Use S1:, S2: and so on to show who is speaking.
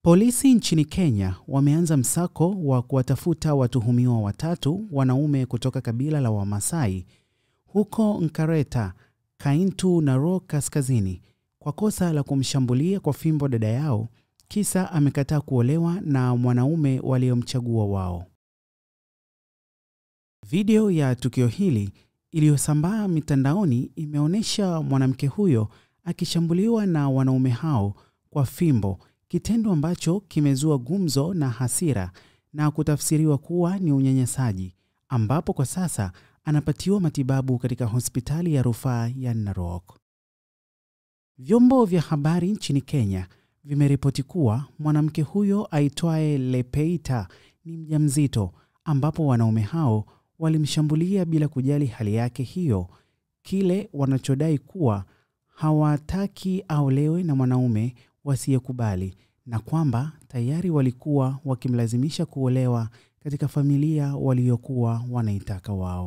S1: Polisi nchini Kenya wameanza msako wa kuwatafuta watuhumiwa watatu wanaume kutoka kabila la Wamasai huko Nkareta, Kaintu, Narok Kaskazini kwa kosa la kumshambulia kwa fimbo dada yao kisa amekataa kuolewa na mwanaume waliomchagua wao. Video ya tukio hili iliyosambaa mitandaoni imeonyesha mwanamke huyo akishambuliwa na wanaume hao kwa fimbo, kitendo ambacho kimezua gumzo na hasira na kutafsiriwa kuwa ni unyanyasaji, ambapo kwa sasa anapatiwa matibabu katika hospitali ya rufaa ya Narok. Vyombo vya habari nchini Kenya vimeripoti kuwa mwanamke huyo aitwaye Lepeita ni mjamzito, ambapo wanaume hao walimshambulia bila kujali hali yake hiyo, kile wanachodai kuwa hawataki aolewe na mwanaume wasiyekubali na kwamba tayari walikuwa wakimlazimisha kuolewa katika familia waliokuwa wanaitaka wao.